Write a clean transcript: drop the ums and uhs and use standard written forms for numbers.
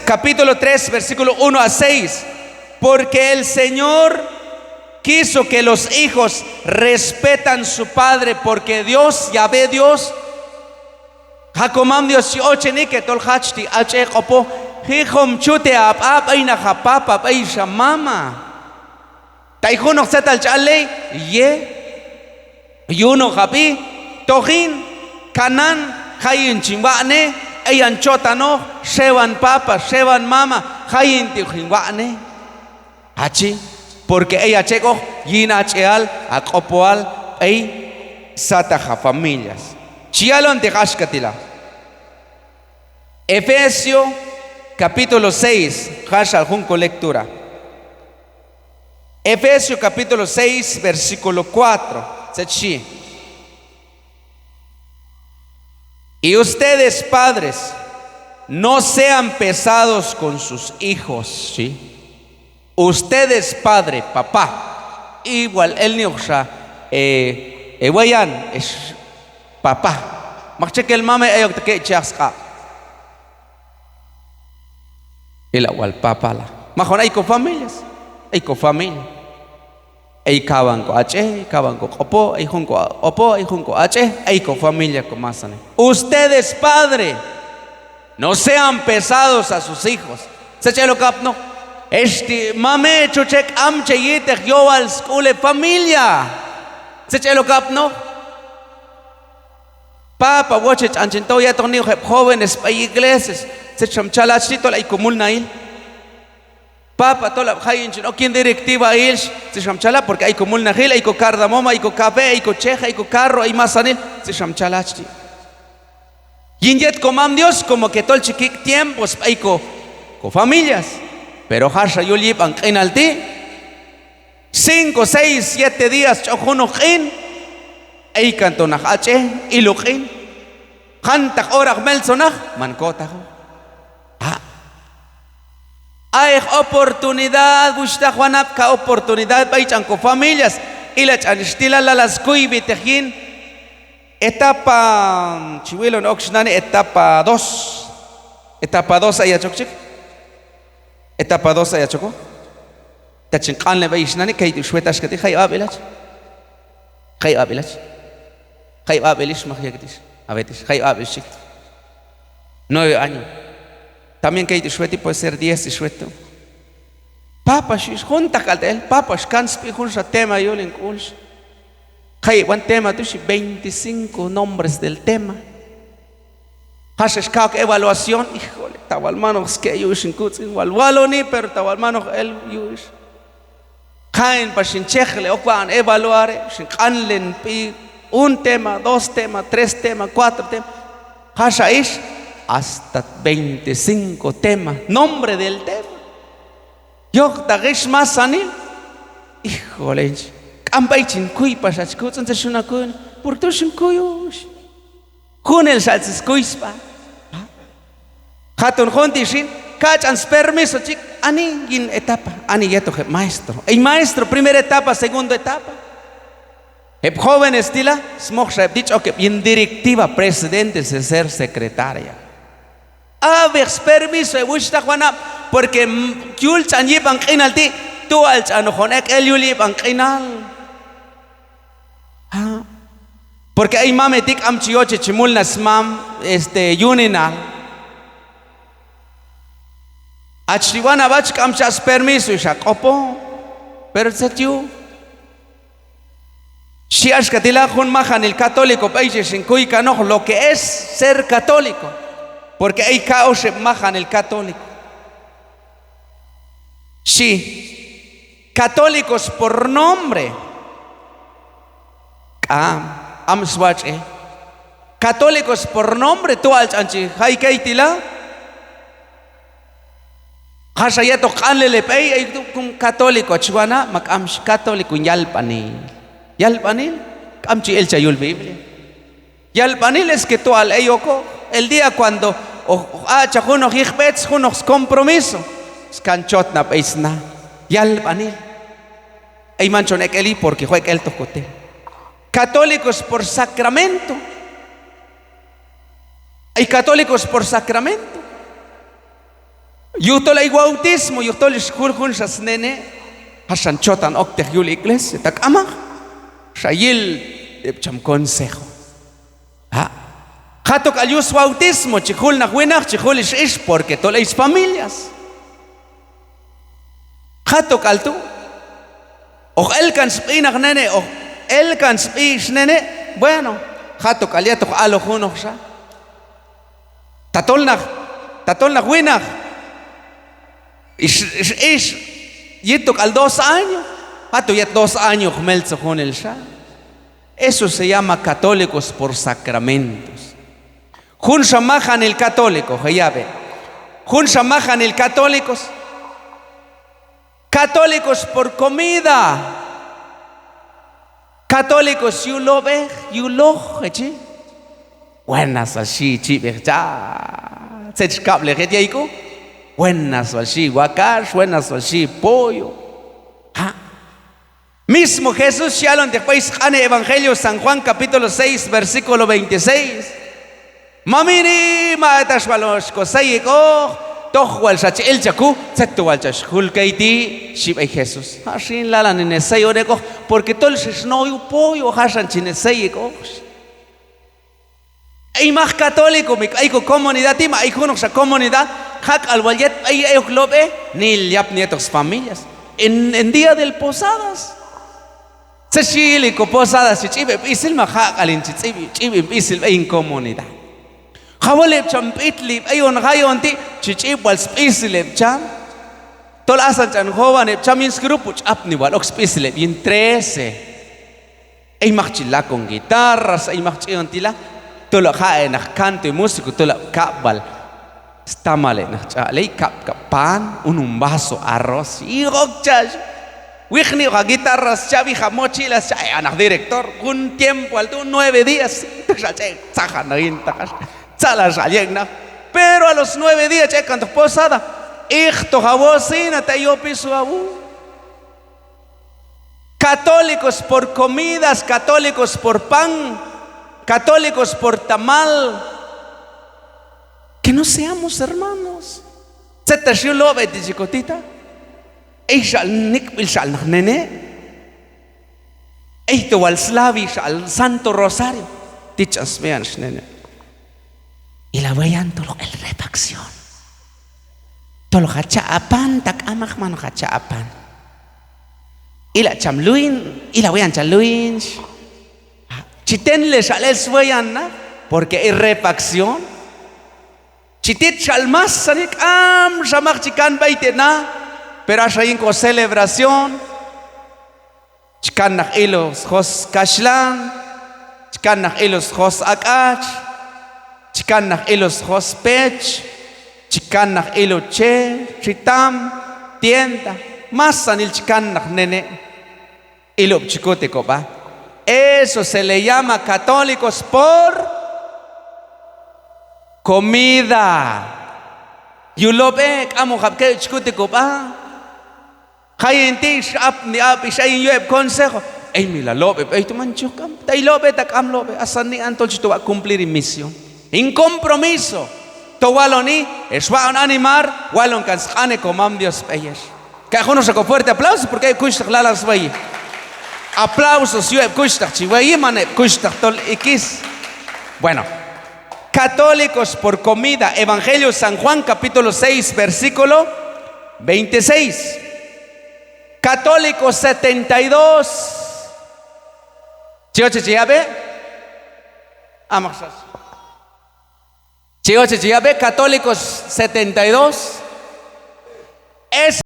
capítulo 3, versículo 1 a 6. Porque el Señor quiso que los hijos respetan su padre, porque Dios, Yahvé Dios, Hakomam Dios ocheni que tol hachti ache kopo hijom chute ap aina hapapa aisha mama taijuno setal chale ye yuno hapi tohin kanan hayin chimbane ayan chotano shevan papa shevan mama hayin tijuane hachi porque ella checo yina cheal akopoal ay sataja familias chialon de hashkatila. Efesios capítulo 6, hashal junco lectura. Efesios capítulo 6, versículo 4. Sechi. Y ustedes, padres, no sean pesados con sus hijos, ¿sí? Ustedes, padre, papá, igual el niño wayan es papá. Machque el mame ayok te chaska. El igual papá la. Mejor hay con familias, hay con familia. Hay caban con H, caban con opo, hay con opo, hay con H, hay con familia con más. Ustedes, padre, no sean pesados a sus hijos. ¿Se echa lo cap no? Mame chuchek amche yitek yo al skule familia. ¿Se echa lo cap no? Papa, watch anchento ya torneo jóvenes para iglesias. Se chamchalachito la ikumul nail. Papa tola hayin no quien directiva il se chamchala porque hay kumul nahil, hay co cardamoma, hay co café, hay co cheja, hay co carro, hay más anil, se chamchalachti. Yinjet comam Dios como que todo el chiquic tiempos hay co familias. Pero hasha yo lipan en alti 5, 6, 7 días chojuno kin ay cantonaj ache y lo kin hantak oraj melsonaj mankota. Hay oportunidad, busca Juanapka oportunidad para ir con familias y la chanistila la las cuibi tejín etapa chihuilo no oxnani etapa 2 ahí achokchik etapa 2 ahí achoko tachin kanle baishnani que tu shwetash que te hay abelach mahiagdish a veces hay abelach 9 años. También que hay suerte puede ser 10 y suerte. Papa, shis junta caltel. Papa, scanspi junta tema yo le enculch. Hay buen tema, tú 25 nombres del tema. Hashes kak evaluación. Híjole, tabal manos que yo sin kutz igual waloni, pero tabal manos el yush. Kain pa sin chechle o kwan evaluar, sin kanlen pi un tema, 2 temas, 3 temas, 4 temas. Hashaish hasta 25 temas, nombre del tema. Yo dagish más anil. Híjole, cambaichin kuy pasach kutsun te shuna kun, por tu shun kuyush. Kun el salsis kuispa. Hatun hontishin, kachans permiso chik, ani gin etapa, ani yeto maestro. El maestro, primera etapa, segunda etapa. El joven estila, smoksha dicho que bien directiva, presidente, ser secretaria. Avex permiso e wushta Juana porque yul chan yipan qinalti tu al chano jonek el yul yipan qinal. Porque hay mametik am chioche chimul nasmam yuninal. Achriwana bach am chas permiso shak opo. Pero setiu Shiash katila jun majan el católico países sin kuika no lo que es ser católico. Porque hay caos majan el católico. Sí, católicos por nombre. Católicos por nombre, tú al chanchi, hay kaitila. Hashayato kanle le pay, hay un católico, chuana, macamsh católico, yalpanil. Yalpanil, amchi el chayul Biblia. Yalpanil es que tú al eyoko, el día cuando chajunos hijbets, junos compromiso, scanchot na peisna, yalpanil. Hay manchonek eli porque juega el tocote. Católicos por sacramento. Hay católicos por sacramento. Yuhtol ay bautismo, yuhtol ishkul hunshas nene, hashan chotan okte yul iglesia, tak ama, shayil cham consejo. Hatok ayus bautismo, chihul nahuinach, chihul ish, porque toleis familias. Hatok altu, o el kan spinach nene, o el kan spish nene, bueno, hatok aliatok alo hunocha. Tatolnach winach. Ish yitok al 2 años. Hato yet 2 años melzo con el sha. Eso se llama católicos por sacramentos. Jun shamajan el católico, jayabe. Jun shamajan el católicos. Católicos por comida. Católicos yulobe, yuloje. Buenas así, chive, ya. Se cable, que digo. Buenas así, guacash, buenas así, pollo. Mismo Jesús ya lo después en el Evangelio San Juan capítulo 6 versículo 26. Mamini matas balos cosaico, tohual sach el chacu, setual chashul kaiti, shibai Jesús. Ashin la nesei orego, porque tolses no yu pollo, hashan chineseico. Hay más católico, hay comunidad, hay una comunidad, hak al wallet, hay globe, ni liap nietos familias. En día del posadas. Se chilico posadas, chive, pisil mahak al inchibi, chibi, pisil, en comunidad. Hawalep champitli, hay un rayon ti, chichib wal spisilep cham. Tol asan chan jovan, cham inscrupuch, apniwal, oxpisilep, y en 13. Hay machila con guitarras, hay machila. Tolo hae nach canto y músico, tolo kapbal. Está mal, nach chale, pan, un vaso arroz, y gokchas. Wigni ha guitarras, chavi ha mochilas, nach director, un tiempo alto, 9 días, sajan pero a los 9 días, cuando posada, esto jabocina, te yo piso abu. Católicos por comidas, católicos por pan, católicos por tamal. Que no seamos hermanos. Se te shiu lobe de chicotita. Eishal nik shal nene. Eito al slavi al Santo Rosario. Dichas vean nene. Y la vean todo el refacción. Todo hacha apan tak amach mano hacha apan. Y la chamluin, y la vean chaluin. Chitenle shales vean na, porque hay refacción. Chitit shalmas sanik am shamach chikan baitena, pero hay con celebración. Chikan nach ilos hos kashlan, chikan nach ilos hos akach. Chikan nach ilos hospech, chikan nach ilo che, chitam, tienda, masan il chikan nach nene, ilo chicote copa. Eso se le llama católicos por comida. Yulobek amo habke chicote copa. Hayenti shap ni ap ishay yo consejo. Ey mila lobe, ey tu manchukam, tay lobe tak am lobe, asan ni antol chito va cumplir misión. En compromiso, Towaloni, Eswan animar, Wallon Kanshane Comambios Peyes. Que uno sacó fuerte aplausos porque hay kushtak lalas way. Aplausos, yo he kushtak, chihuahua, mane kushtak tol ikis. Bueno, católicos por comida, Evangelio San Juan, capítulo 6, versículo 26. Católicos 72. Chioche, chiabe. Amasas. Chicos, católicos 72. Es